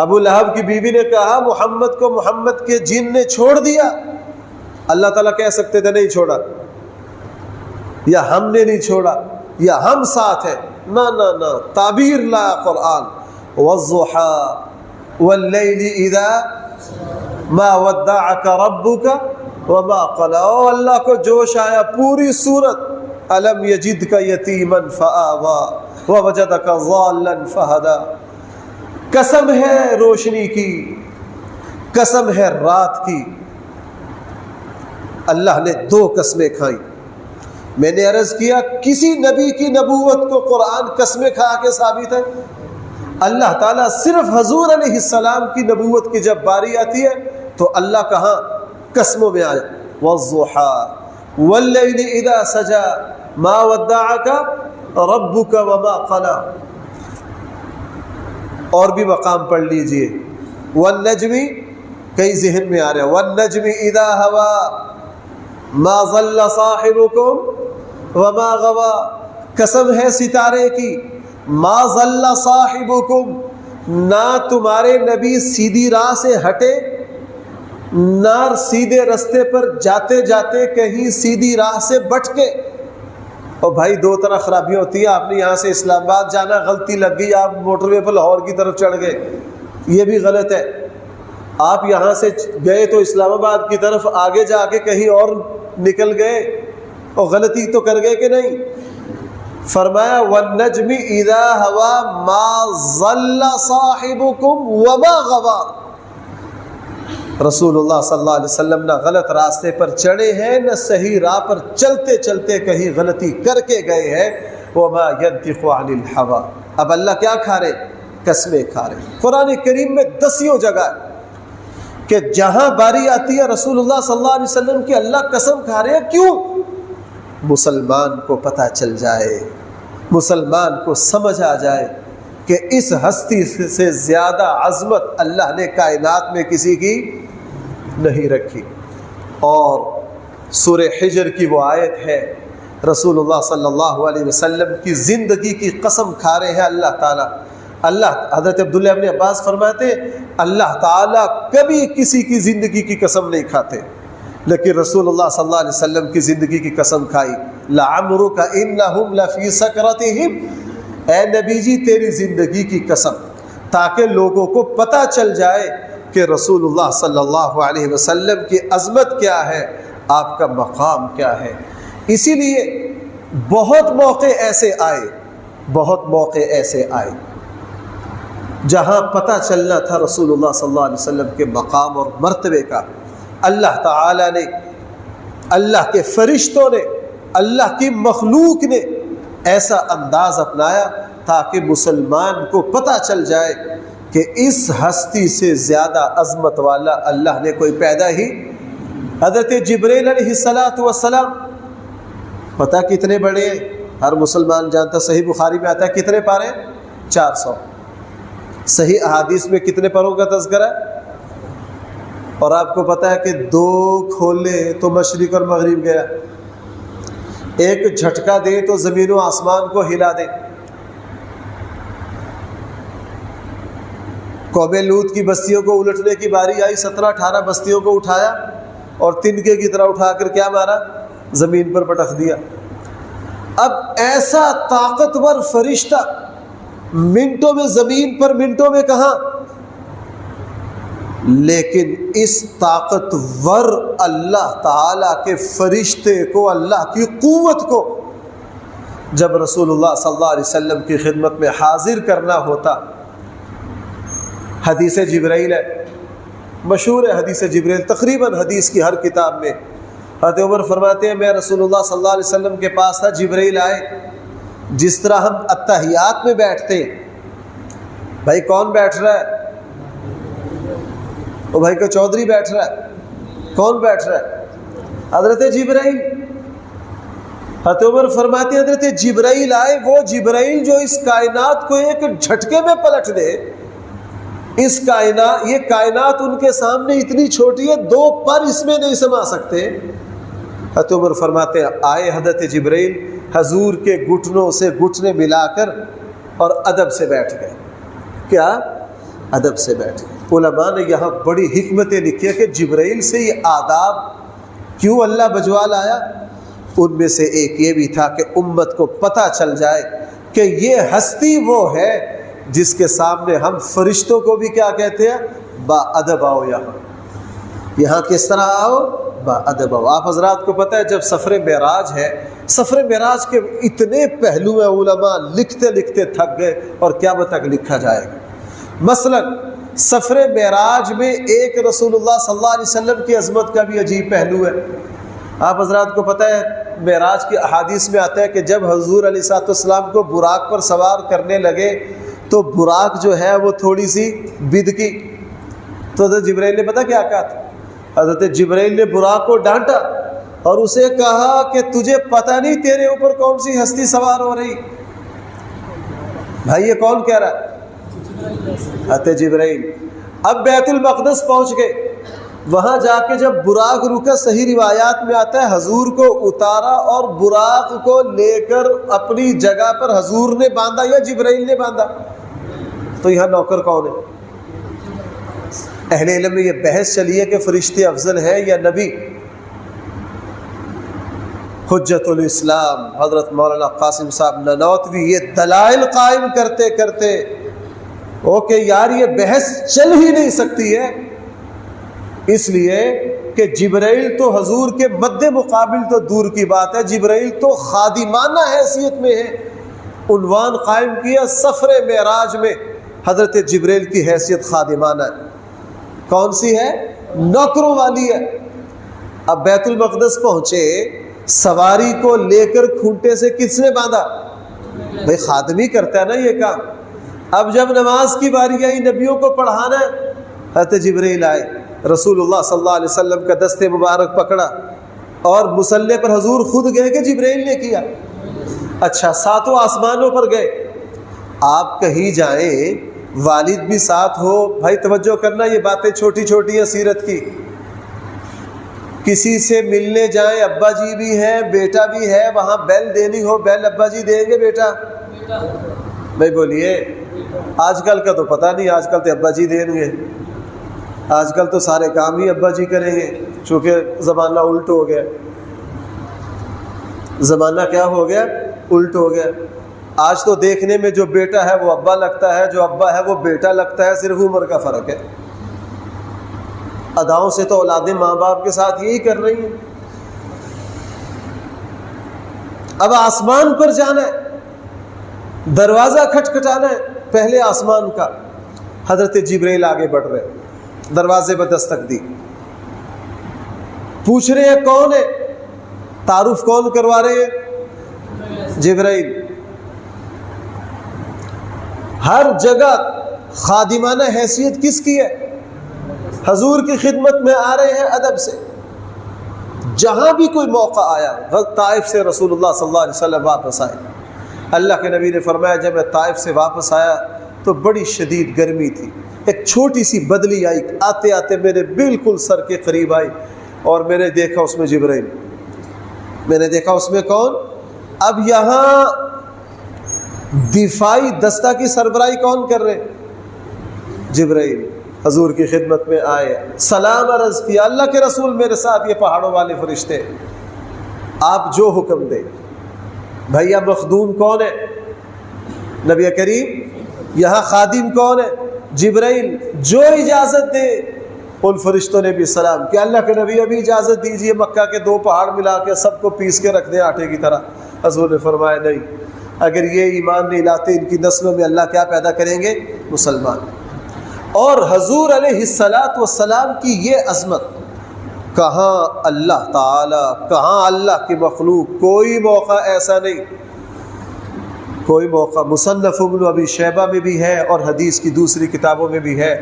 ابو لہب کی بیوی نے کہا محمد کو محمد کے جن نے چھوڑ دیا۔ اللہ تعالیٰ کہہ سکتے تھے نہیں چھوڑا، یا ہم نے نہیں چھوڑا، یا ہم ساتھ ہیں۔ نہ نہ نہ، تعبیر لا قرآن، والضحى واللیل اذا ما ودعك ربك وما قلى۔ اللہ کو جوش آیا، پوری سورت الم یجدک یتیما فآوی ووجدک ضالا فہدی۔ قسم ہے روشنی کی، قسم ہے رات کی۔ اللہ نے دو قسمیں کھائیں۔ میں نے عرض کیا کسی نبی کی نبوت کو قرآن قسمیں کھا کے ثابت ہے؟ اللہ تعالیٰ صرف حضور علیہ السلام کی نبوت کی جب باری آتی ہے تو اللہ کہاں قسموں میں آیا، والضحى واللیل اذا سجى ما ودعك ربك وما قلى۔ اور بھی مقام پڑھ لیجئے، والنجم، کئی ذہن میں آ رہا ہے، والنجم اذا هوى ما ضل صاحبكم وما غوى۔ قسم ہے ستارے کی، ما ضل صاحبکم، نہ تمہارے نبی سیدھی راہ سے ہٹے، نہ سیدھے رستے پر جاتے جاتے کہیں سیدھی راہ سے بٹکے۔ اور بھائی دو طرح خرابیاں ہوتی ہیں، آپ نے یہاں سے اسلام آباد جانا، غلطی لگ گئی، آپ موٹر وے پر لاہور کی طرف چڑھ گئے، یہ بھی غلط ہے۔ آپ یہاں سے گئے تو اسلام آباد کی طرف، آگے جا کے کہیں اور نکل گئے، اور غلطی تو کر گئے کہ نہیں؟ فرمایا والنجم اذا هوى ما ضل صاحبكم وما غوى۔ رسول اللہ صلی اللہ علیہ وسلم نہ غلط راستے پر چڑھے ہیں، نہ صحیح راہ پر چلتے چلتے کہیں غلطی کر کے گئے ہیں۔ وما ينطق عن الهوى۔ اب اللہ کیا کھا رہے؟ قسمیں کھا رہے۔ قرآن کریم میں دسیوں جگہ کہ جہاں باری آتی ہے رسول اللہ صلی اللہ علیہ وسلم کی اللہ قسم کھا رہے ہیں، کیوں؟ مسلمان کو پتہ چل جائے، مسلمان کو سمجھ آ جائے کہ اس ہستی سے زیادہ عظمت اللہ نے کائنات میں کسی کی نہیں رکھی۔ اور سورہ حجر کی وہ آیت ہے، رسول اللہ صلی اللہ علیہ وسلم کی زندگی کی قسم کھا رہے ہیں اللہ تعالیٰ۔ حضرت عبداللہ ابن عباس فرماتے ہیں اللہ تعالیٰ کبھی کسی کی زندگی کی قسم نہیں کھاتے، لیکن رسول اللہ صلی اللہ علیہ وسلم کی زندگی کی قسم کھائی، لعمرک انہم لفی سکرتہم۔ اے نبی جی تیری زندگی کی قسم، تاکہ لوگوں کو پتہ چل جائے کہ رسول اللہ صلی اللہ علیہ وسلم کی عظمت کیا ہے، آپ کا مقام کیا ہے۔ اسی لیے بہت موقع ایسے آئے، بہت موقع ایسے آئے جہاں پتہ چلنا تھا رسول اللہ صلی اللہ علیہ وسلم کے مقام اور مرتبے کا۔ اللہ تعالیٰ نے، اللہ کے فرشتوں نے، اللہ کی مخلوق نے ایسا انداز اپنایا تاکہ مسلمان کو پتہ چل جائے کہ اس ہستی سے زیادہ عظمت والا اللہ نے کوئی پیدا ہی۔ حضرت جبریل علیہ السلام پتہ کتنے بڑے ہیں، ہر مسلمان جانتا، صحیح بخاری میں آتا ہے کتنے پارے؟ 400۔ صحیح احادیث میں کتنے پاروں کا تذکرہ ہے؟ اور آپ کو پتہ ہے کہ 2 کھولے تو مشرق اور مغرب گیا، ایک جھٹکا دے تو زمین و آسمان کو ہلا دے۔ قوم لوط کی بستیوں کو الٹنے کی باری آئی، 17-18 بستیوں کو اٹھایا اور تنکے کی طرح اٹھا کر کیا مارا؟ زمین پر پٹک دیا۔ اب ایسا طاقتور فرشتہ منٹوں میں زمین پر، منٹوں میں کہاں؟ لیکن اس طاقتور اللہ تعالیٰ کے فرشتے کو، اللہ کی قوت کو جب رسول اللہ صلی اللہ علیہ وسلم کی خدمت میں حاضر کرنا ہوتا حدیث جبرائیل ہے، مشہور ہے حدیث جبرائیل، تقریباً حدیث کی ہر کتاب میں۔ حضرت عمر فرماتے ہیں میں رسول اللہ صلی اللہ علیہ وسلم کے پاس تھا، جبرائیل آئے، جس طرح ہم اتحیات میں بیٹھتے ہیں، بھائی کون بیٹھ رہا ہے؟ وہ بھائی کا چودھری بیٹھ رہا ہے، کون بیٹھ رہا ہے؟ حضرت جبرائیل۔ حضرت عمر فرماتے ہیں حضرت جبرائیل آئے، وہ جبرائیل جو اس کائنات کو ایک جھٹکے میں پلٹ دے، اس کائنات، یہ کائنات ان کے سامنے اتنی چھوٹی ہے، 2 پر اس میں نہیں سما سکتے۔ حضرت عمر فرماتے ہیں آئے حضرت جبرائیل، حضور کے گھٹنوں سے گھٹنے ملا کر اور ادب سے بیٹھ گئے۔ کیا؟ ادب سے بیٹھ گئے۔ علماء نے یہاں بڑی حکمتیں لکھی ہے کہ جبرائیل سے یہ آداب کیوں اللہ بجوا لایا؟ ان میں سے ایک یہ بھی تھا کہ امت کو پتہ چل جائے کہ یہ ہستی وہ ہے جس کے سامنے ہم فرشتوں کو بھی کیا کہتے ہیں؟ با ادب آؤ، یہاں کس طرح آؤ؟ با ادب آؤ۔ آپ حضرات کو پتہ ہے جب سفر معراج ہے، سفر معراج کے اتنے پہلو ہیں، علماء لکھتے لکھتے تھک گئے اور قیامت تک لکھا جائے گا۔ مثلا سفر معراج میں ایک رسول اللہ صلی اللہ علیہ وسلم کی عظمت کا بھی عجیب پہلو ہے۔ آپ حضرات کو پتہ ہے معراج کی احادیث میں آتا ہے کہ جب حضور علیہ الصلوۃ والسلام کو براق پر سوار کرنے لگے تو براق جو ہے وہ تھوڑی سی بد کی، تو حضرت جبرائیل نے پتہ کیا کہا تھا؟ حضرت جبرائیل نے براق کو ڈانٹا اور اسے کہا کہ تجھے پتہ نہیں تیرے اوپر کون سی ہستی سوار ہو رہی؟ بھائی یہ کون کہہ رہا ہے؟ حضرت جبرائیل۔ اب بیت المقدس پہنچ گئے، وہاں جا کے جب براق رکا، صحیح روایات میں آتا ہے حضور کو اتارا اور براق کو لے کر اپنی جگہ پر حضور نے باندھا یا جبرائیل نے باندھا؟ تو یہاں نوکر کون ہے؟ اہل علم میں یہ بحث چلی ہے کہ فرشتے افضل ہیں یا نبی۔ حجت الاسلام حضرت مولانا قاسم صاحب نانوتوی یہ دلائل قائم کرتے کرتے کہ یار یہ بحث چل ہی نہیں سکتی ہے، اس لیے کہ جبرائیل تو حضور کے مد مقابل تو دور کی بات ہے، جبرائیل تو خادمانہ حیثیت میں ہے۔ عنوان قائم کیا سفر معراج میں حضرت جبرائیل کی حیثیت خادمانہ ہے۔ کون سی ہے؟ نوکروں والی ہے۔ اب بیت المقدس پہنچے، سواری کو لے کر کھونٹے سے کس نے باندھا؟ بھائی خادمی کرتا ہے نا یہ کام۔ اب جب نماز کی باری آئی، نبیوں کو پڑھانا ہے، حضرت جبرائیل آئے، رسول اللہ صلی اللہ علیہ وسلم کا دست مبارک پکڑا اور مصلی پر حضور خود گئے کہ جبرائیل نے کیا؟ اچھا، 7 آسمانوں پر گئے۔ آپ کہیں جائیں، والد بھی ساتھ ہو، بھائی توجہ کرنا، یہ باتیں چھوٹی چھوٹی ہیں سیرت کی۔ کسی سے ملنے جائیں، ابا جی بھی ہیں، بیٹا بھی ہے، وہاں بیل دینی ہو، بیل ابا جی دیں گے بیٹا؟ بھائی بولیے، آج کل کا تو پتہ نہیں، آج کل تو ابا جی دیں گے، آج کل تو سارے کام ہی ابا جی کریں گے، چونکہ زمانہ الٹ ہو گیا۔ زمانہ کیا ہو گیا؟ الٹ ہو گیا۔ آج تو دیکھنے میں جو بیٹا ہے وہ ابا لگتا ہے، جو ابا ہے وہ بیٹا لگتا ہے، صرف عمر کا فرق ہے۔ اداؤں سے تو اولادیں ماں باپ کے ساتھ یہی کر رہی ہیں۔ اب آسمان پر جانا ہے، دروازہ کھٹکھٹانا ہے پہلے آسمان کا۔ حضرت جبرائیل آگے بڑھ رہے، دروازے پر دستک دی، پوچھ رہے ہیں کون ہے؟ تعارف کون کروا رہے ہیں؟ جبرائیل۔ ہر جگہ خادمانہ حیثیت کس کی ہے؟ حضور کی خدمت میں آ رہے ہیں ادب سے۔ جہاں بھی کوئی موقع آیا، طائف سے رسول اللہ صلی اللہ علیہ وسلم واپس آئے، اللہ کے نبی نے فرمایا جب میں طائف سے واپس آیا تو بڑی شدید گرمی تھی، ایک چھوٹی سی بدلی آئی، آتے آتے میرے بالکل سر کے قریب آئی اور میں نے دیکھا اس میں جبرائیل، میں نے دیکھا اس میں کون؟ اب یہاں دفاعی دستہ کی سربراہی کون کر رہے؟ جبرائیل۔ حضور کی خدمت میں آئے، سلام عرض کیا، اللہ کے رسول میرے ساتھ یہ پہاڑوں والے فرشتے، آپ جو حکم دیں۔ بھیا مخدوم کون ہے؟ نبی کریم۔ یہاں خادم کون ہے؟ جبرائیل۔ جو اجازت دے ان فرشتوں نے بھی سلام کیا، اللہ کے نبی ابھی اجازت دیجئے مکہ کے 2 پہاڑ ملا کے سب کو پیس کے رکھ دیں آٹے کی طرح۔ حضور نے فرمایا نہیں، اگر یہ ایمان نہیں لاتے ان کی نسلوں میں اللہ کیا پیدا کریں گے؟ مسلمان۔ اور حضور علیہ الصلاۃ والسلام کی یہ عظمت کہاں اللہ تعالی، کہاں اللہ کی مخلوق، کوئی موقع ایسا نہیں، کوئی موقع مصنف ابن ابی شیبہ میں بھی ہے اور حدیث کی دوسری کتابوں میں بھی ہے،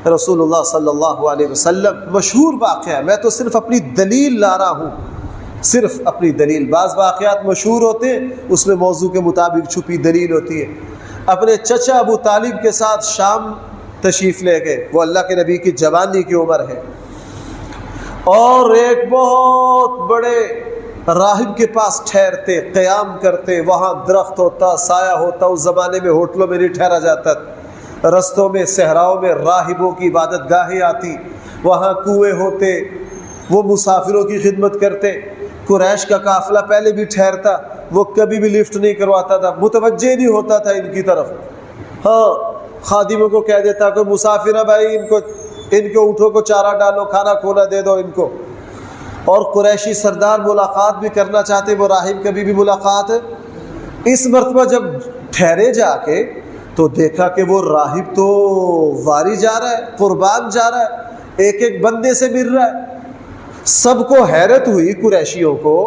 رسول اللہ صلی اللہ علیہ وسلم مشہور واقعہ، میں تو صرف اپنی دلیل لا رہا ہوں، صرف اپنی دلیل، بعض واقعات مشہور ہوتے ہیں اس میں موضوع کے مطابق چھپی دلیل ہوتی ہے۔ اپنے چچا ابو طالب کے ساتھ شام تشریف لے گئے، وہ اللہ کے نبی کی جوانی کی عمر ہے، اور ایک بہت بڑے راہب کے پاس ٹھہرتے، قیام کرتے، وہاں درخت ہوتا، سایہ ہوتا، اس زمانے میں ہوٹلوں میں نہیں ٹھہرا جاتا، رستوں میں صحراؤں میں راہبوں کی عبادت گاہیں آتی، وہاں کنویں ہوتے، وہ مسافروں کی خدمت کرتے۔ قریش کا قافلہ پہلے بھی ٹھہرتا، وہ کبھی بھی لفٹ نہیں کرواتا تھا، متوجہ نہیں ہوتا تھا ان کی طرف، ہاں خادموں کو کہہ دیتا کوئی مسافر ہے بھائی ان کے اونٹوں کو چارہ ڈالو، کھانا کھونا دے دو ان کو۔ اور قریشی سردار ملاقات بھی کرنا چاہتے، وہ راہب کبھی بھی ملاقات۔ اس مرتبہ جب ٹھہرے جا کے تو دیکھا کہ وہ راہب تو واری جا رہا ہے، قربان جا رہا ہے، ایک ایک بندے سے مل رہا ہے۔ سب کو حیرت ہوئی قریشیوں کو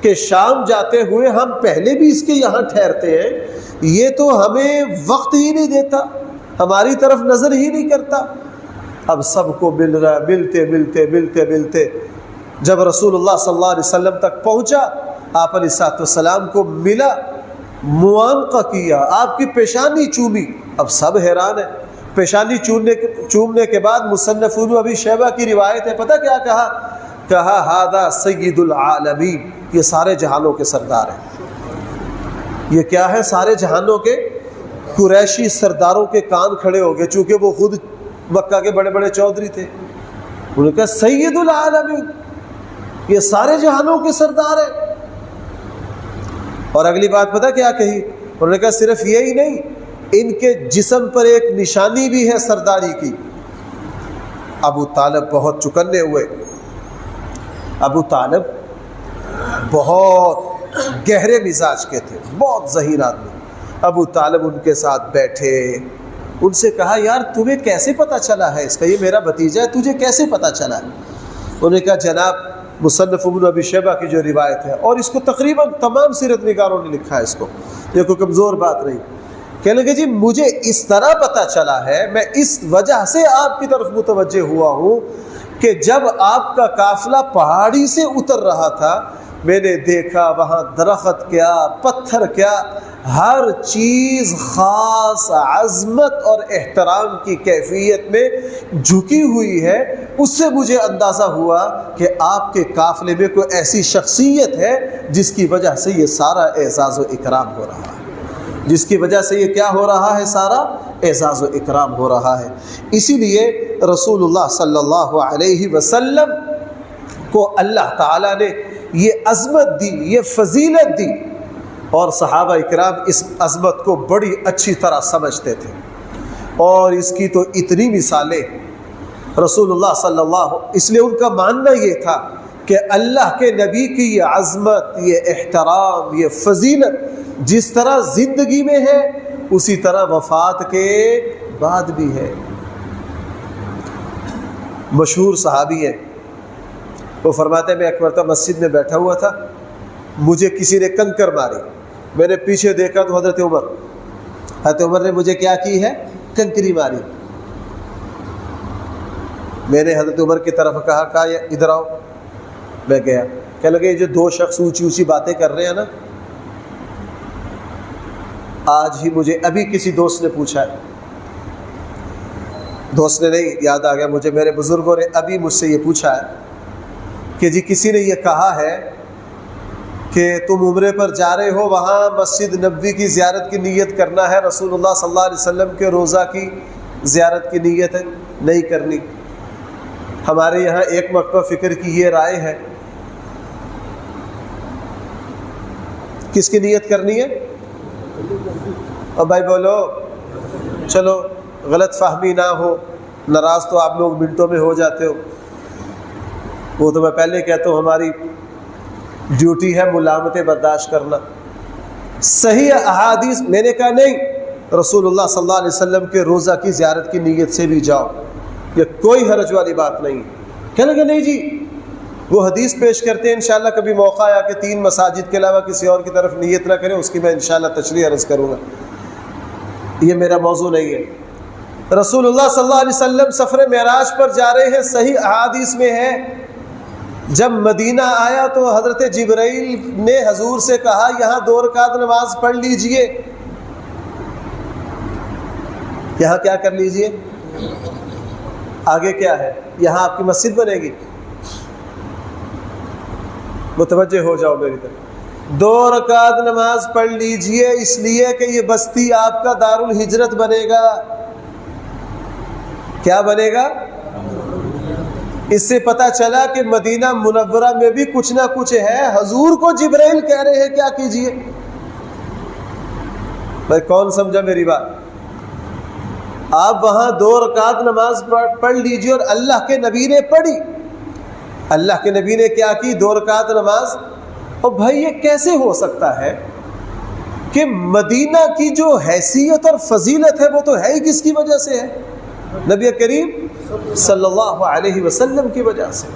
کہ شام جاتے ہوئے ہم پہلے بھی اس کے یہاں ٹھہرتے ہیں، یہ تو ہمیں وقت ہی نہیں دیتا، ہماری طرف نظر ہی نہیں کرتا۔ اب سب کو مل رہا ہے، ملتے جب رسول اللہ صلی اللہ علیہ وسلم تک پہنچا، آپ علیہ السلام کو ملا، معانقہ کیا، آپ کی پیشانی چومی۔ اب سب حیران ہیں، پیشانی چومنے کے بعد مصنف ابن ابی شیبہ کی روایت ہے، پتہ کیا کہا ہذا سید العالمین، یہ سارے جہانوں کے سردار ہیں۔ یہ کیا ہے؟ سارے جہانوں کے۔ قریشی سرداروں کے کان کھڑے ہو گئے، چونکہ وہ خود مکہ کے بڑے بڑے چودھری تھے۔ انہوں نے کہا سید العالمین، یہ سارے جہانوں کے سردار ہیں۔ اور اگلی بات پتہ کیا کہی؟ انہوں نے کہا صرف یہی نہیں، ان کے جسم پر ایک نشانی بھی ہے سرداری کی۔ ابو طالب بہت چکنے ہوئے، ابو طالب بہت گہرے مزاج کے تھے، بہت ذہین آدمی۔ ابو طالب ان کے ساتھ بیٹھے، ان سے کہا یار تمہیں کیسے پتہ چلا ہے اس کا، یہ میرا بھتیجا ہے، تجھے کیسے پتہ چلا ہے؟ انہوں نے کہا جناب مصنف ابن ابی شیبہ کی جو روایت ہے، اور اس کو تقریباً تمام سیرت نگاروں نے لکھا ہے، اس کو یہ کوئی کمزور بات نہیں۔ کہنے لگے جی مجھے اس طرح پتہ چلا ہے، میں اس وجہ سے آپ کی طرف متوجہ ہوا ہوں کہ جب آپ کا قافلہ پہاڑی سے اتر رہا تھا، میں نے دیکھا وہاں درخت کیا، پتھر کیا، ہر چیز خاص عظمت اور احترام کی کیفیت میں جھکی ہوئی ہے۔ اس سے مجھے اندازہ ہوا کہ آپ کے قافلے میں کوئی ایسی شخصیت ہے جس کی وجہ سے یہ سارا اعزاز و اکرام ہو رہا ہے، جس کی وجہ سے یہ کیا ہو رہا ہے، سارا اعزاز و اکرام ہو رہا ہے۔ اسی لیے رسول اللہ صلی اللہ علیہ وسلم کو اللہ تعالیٰ نے یہ عظمت دی، یہ فضیلت دی، اور صحابہ اکرام اس عظمت کو بڑی اچھی طرح سمجھتے تھے، اور اس کی تو اتنی مثالیں رسول اللہ صلی اللہ، اس لیے ان کا ماننا یہ تھا کہ اللہ کے نبی کی یہ عظمت، یہ احترام، یہ فضیلت جس طرح زندگی میں ہے اسی طرح وفات کے بعد بھی ہے۔ مشہور صحابی ہیں، وہ فرماتے ہیں میں ایک مرتبہ مسجد میں بیٹھا ہوا تھا، مجھے کسی نے کنکر ماری، میں نے پیچھے دیکھا تو حضرت عمر نے مجھے کیا کی ہے، کنکری ماری۔ میں نے حضرت عمر کی طرف کہا ادھر آؤ، میں گیا، کہنے لگے یہ جو دو شخص اونچی اونچی باتیں کر رہے ہیں نا، آج ہی مجھے ابھی کسی دوست نے پوچھا ہے، دوست نے نہیں، یاد آ گیا مجھے، میرے بزرگوں نے ابھی مجھ سے یہ پوچھا ہے کہ جی کسی نے یہ کہا ہے کہ تم عمرے پر جا رہے ہو، وہاں مسجد نبوی کی زیارت کی نیت کرنا ہے، رسول اللہ صلی اللہ علیہ وسلم کے روضہ کی زیارت کی نیت ہے نہیں کرنی۔ ہمارے یہاں ایک مکتبہ فکر کی یہ رائے ہے، کس کی نیت کرنی ہے؟ اور بھائی بولو، چلو غلط فہمی نہ ہو، ناراض تو آپ لوگ منٹوں میں ہو جاتے ہو، وہ تو میں پہلے کہتا ہوں ہماری ڈیوٹی ہے ملامتیں برداشت کرنا۔ صحیح احادیث، میں نے کہا نہیں، رسول اللہ صلی اللہ علیہ وسلم کے روزہ کی زیارت کی نیت سے بھی جاؤ، یہ کوئی حرج والی بات نہیں۔ کہنے لگے نہیں جی، وہ حدیث پیش کرتے ہیں، انشاءاللہ کبھی موقع آیا کہ 3 مساجد کے علاوہ کسی اور کی طرف نیت نہ کریں، اس کی میں انشاءاللہ تشریح عرض کروں گا، یہ میرا موضوع نہیں ہے۔ رسول اللہ صلی اللہ علیہ وسلم سفر معراج پر جا رہے ہیں، صحیح احادیث میں ہے جب مدینہ آیا تو حضرت جبرائیل نے حضور سے کہا یہاں 2 رکعت نماز پڑھ لیجئے۔ یہاں کیا کر لیجئے؟ آگے کیا ہے؟ یہاں آپ کی مسجد بنے گی، متوجہ ہو جاؤ میری طرف۔ 2 رکعت نماز پڑھ لیجئے، اس لیے کہ یہ بستی آپ کا دار الہجرت بنے گا۔ کیا بنے گا؟ اس سے پتہ چلا کہ مدینہ منورہ میں بھی کچھ نہ کچھ ہے۔ حضور کو جبرائیل کہہ رہے ہیں کیا کیجئے؟ بھائی کون سمجھا میری بات؟ آپ وہاں 2 رکعت نماز پڑھ لیجئے، اور اللہ کے نبی نے پڑھی۔ اللہ کے نبی نے کیا کی؟ 2 رکعت نماز۔ اور بھائی یہ کیسے ہو سکتا ہے کہ مدینہ کی جو حیثیت اور فضیلت ہے وہ تو ہے ہی کس کی وجہ سے ہے؟ نبی کریم صلی اللہ علیہ وسلم کی وجہ سے۔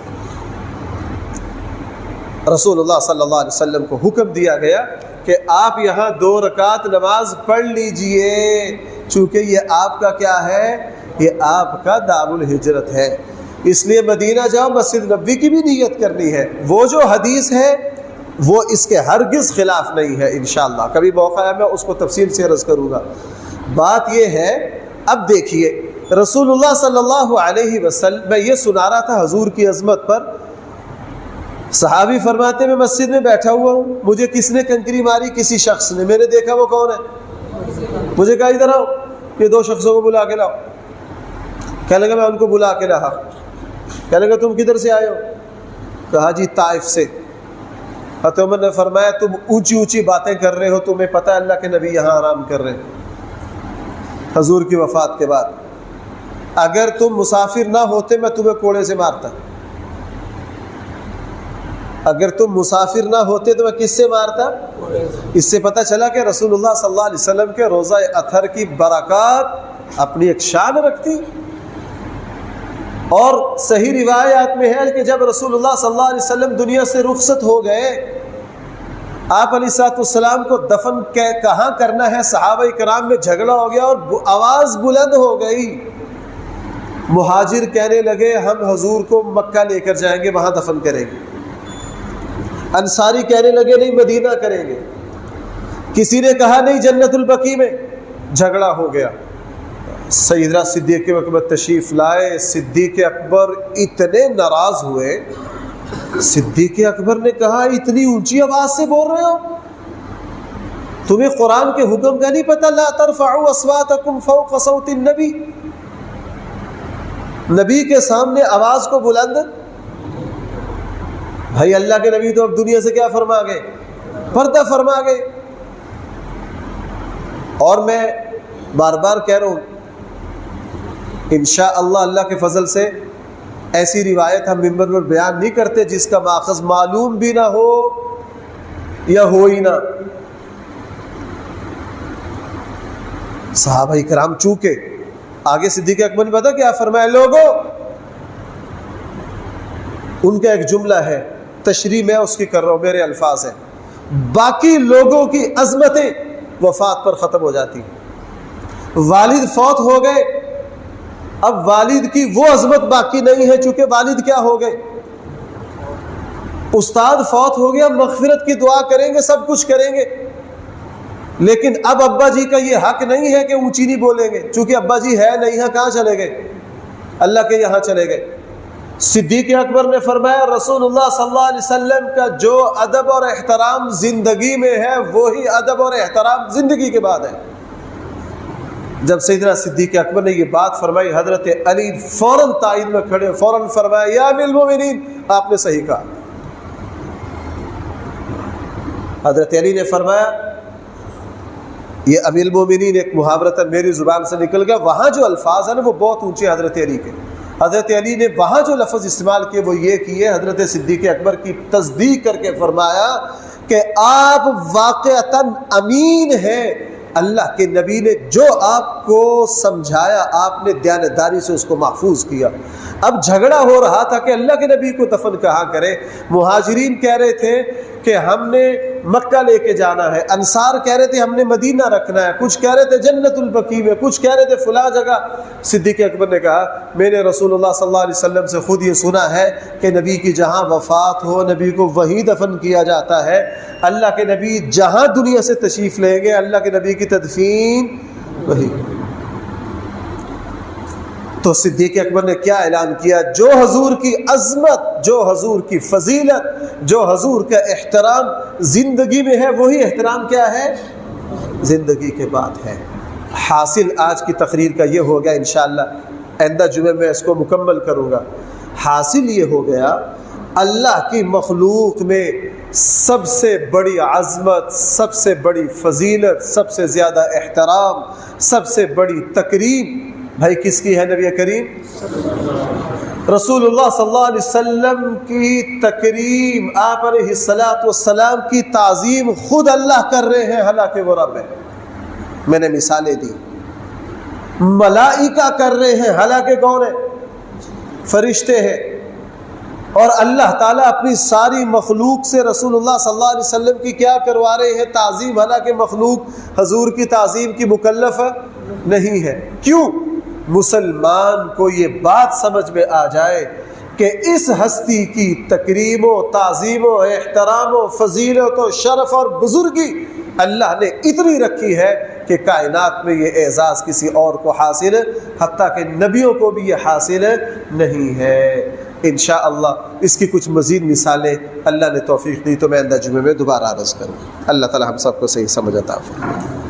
رسول اللہ صلی اللہ علیہ وسلم کو حکم دیا گیا کہ آپ یہاں 2 رکعت نماز پڑھ لیجئے، چونکہ یہ آپ کا کیا ہے؟ یہ آپ کا دار الہجرت ہے۔ اس لیے مدینہ جاؤ، مسجد نبوی کی بھی نیت کرنی ہے۔ وہ جو حدیث ہے وہ اس کے ہرگز خلاف نہیں ہے، انشاءاللہ کبھی موقع ہے میں اس کو تفصیل سے عرض کروں گا۔ بات یہ ہے، اب دیکھیے رسول اللہ صلی اللہ علیہ وسلم، میں یہ سنا رہا تھا حضور کی عظمت پر۔ صحابی فرماتے ہیں میں مسجد میں بیٹھا ہوا ہوں، مجھے کس نے کنکری ماری؟ کسی شخص نے۔ میں نے دیکھا وہ کون ہے، مجھے کہا ادھر آؤ، یہ 2 شخصوں کو بلا کے لاؤ۔ کہنے لگا میں ان کو بلا کے لایا۔ کہنے لگا تم کدھر سے آئے ہو؟ کہا جی طائف سے۔ حضرت عمر نے فرمایا تم اونچی اونچی باتیں کر رہے ہو، تمہیں پتہ ہے اللہ کے نبی یہاں آرام کر رہے ہیں حضور کی وفات کے بعد۔ اگر تم مسافر نہ ہوتے میں تمہیں کوڑے سے مارتا، اگر تم مسافر نہ ہوتے تو میں کس سے مارتا؟ اس سے پتہ چلا کہ رسول اللہ صلی اللہ علیہ وسلم کے روزہ اطہر کی برکات اپنی ایک شان رکھتی۔ اور صحیح روایات میں ہے کہ جب رسول اللہ صلی اللہ علیہ وسلم دنیا سے رخصت ہو گئے، آپ علیہ السلام کو دفن کہاں کرنا ہے، صحابہ کرام میں جھگڑا ہو گیا اور آواز بلند ہو گئی۔ مہاجر کہنے لگے ہم حضور کو مکہ لے کر جائیں گے، وہاں دفن کریں گے۔ انصاری کہنے لگے نہیں مدینہ کریں گے۔ کسی نے کہا نہیں جنت البقیع میں۔ جھگڑا ہو گیا۔ سیدنا صدیق اکبر تشریف لائے۔ صدیق اکبر اتنے ناراض ہوئے، صدیق اکبر نے کہا اتنی اونچی آواز سے بول رہے ہو؟ تمہیں قرآن کے حکم کا نہیں پتہ؟ لا ترفعوا اصواتکم فوق صوت النبی، نبی کے سامنے آواز کو بلند۔ بھائی اللہ کے نبی تو اب دنیا سے کیا فرما گئے؟ پردہ فرما گئے۔ اور میں بار بار کہہ رہا ہوں انشاءاللہ اللہ کے فضل سے ایسی روایت ہم منبر پر بیان نہیں کرتے جس کا ماخذ معلوم بھی نہ ہو یا ہو ہی نہ۔ صحابہ کرام چونکہ آگے صدیق اکبر نے پتا کیا فرمایا؟ لوگوں، ان کا ایک جملہ ہے، تشریح میں اس کی کر رہا ہوں، میرے الفاظ ہیں، باقی لوگوں کی عظمتیں وفات پر ختم ہو جاتی۔ والد فوت ہو گئے، اب والد کی وہ عظمت باقی نہیں ہے چونکہ والد کیا ہو گئے؟ استاد فوت ہو گیا، مغفرت کی دعا کریں گے، سب کچھ کریں گے، لیکن اب ابا جی کا یہ حق نہیں ہے کہ اونچی نہیں بولیں گے، چونکہ ابا جی ہے نہیں ہے، کہاں چلے گئے؟ اللہ کے یہاں چلے گئے۔ صدیق اکبر نے فرمایا رسول اللہ صلی اللہ علیہ وسلم کا جو ادب اور احترام زندگی میں ہے وہی ادب اور احترام زندگی کے بعد ہے۔ جب سیدنا صدیق اکبر نے یہ بات فرمائی، حضرت علی فوراً تائید میں کھڑے، فوراً فرمایا یا امیر المومنین، آپ نے صحیح کہا۔ حضرت علی نے فرمایا، یہ امیر المومنین ایک محاورتاً میری زبان سے نکل گیا، وہاں جو الفاظ ہیں نا وہ بہت اونچے حضرت علی کے۔ حضرت علی نے وہاں جو لفظ استعمال کیے وہ یہ کیے، حضرت صدیق اکبر کی تصدیق کر کے فرمایا کہ آپ واقعتاً امین ہیں، اللہ کے نبی نے جو آپ کو سمجھایا آپ نے دیانتداری سے اس کو محفوظ کیا۔ اب جھگڑا ہو رہا تھا کہ اللہ کے نبی کو دفن کہاں کرے۔ مہاجرین کہہ رہے تھے کہ ہم نے مکہ لے کے جانا ہے، انصار کہہ رہے تھے ہم نے مدینہ رکھنا ہے، کچھ کہہ رہے تھے جنت البقیع میں، کچھ کہہ رہے تھے فلاں جگہ۔ صدیق اکبر نے کہا میں نے رسول اللہ صلی اللہ علیہ وسلم سے خود یہ سنا ہے کہ نبی کی جہاں وفات ہو نبی کو وہیں دفن کیا جاتا ہے۔ اللہ کے نبی جہاں دنیا سے تشریف لیں گے اللہ کے نبی کی تدفین وہی۔ تو صدیق اکبر نے کیا اعلان کیا؟ جو حضور کی عظمت، جو حضور کی فضیلت، جو حضور کا احترام زندگی میں ہے وہی احترام کیا ہے؟ زندگی کے بعد ہے۔ حاصل آج کی تقریر کا یہ ہو گیا، انشاءاللہ آئندہ جمعے میں اس کو مکمل کروں گا۔ حاصل یہ ہو گیا اللہ کی مخلوق میں سب سے بڑی عظمت، سب سے بڑی فضیلت، سب سے زیادہ احترام، سب سے بڑی تکریم بھائی کس کی ہے؟ نبی کریم رسول اللہ صلی اللہ علیہ وسلم کی تکریم، آپ علیہ الصلوۃ والسلام کی تعظیم خود اللہ کر رہے ہیں، حالانکہ وہ رب ہے۔ میں نے مثالیں دی، ملائکہ کر رہے ہیں حالانکہ کون ہے؟ فرشتے ہیں۔ اور اللہ تعالیٰ اپنی ساری مخلوق سے رسول اللہ صلی اللہ علیہ وسلم کی کیا کروا رہے ہیں؟ تعظیم، حالانکہ مخلوق حضور کی تعظیم کی مکلف نہیں ہے۔ کیوں؟ مسلمان کو یہ بات سمجھ میں آ جائے کہ اس ہستی کی تکریم و تعظیم و احترام و فضیلت و شرف اور بزرگی اللہ نے اتنی رکھی ہے کہ کائنات میں یہ اعزاز کسی اور کو حاصل، حتیٰ کہ نبیوں کو بھی یہ حاصل نہیں ہے۔ انشاءاللہ اس کی کچھ مزید مثالیں اللہ نے توفیق دی تو میں آئندہ جمعے میں دوبارہ عرض کروں۔ اللہ تعالی ہم سب کو صحیح سمجھ عطا فرمائے۔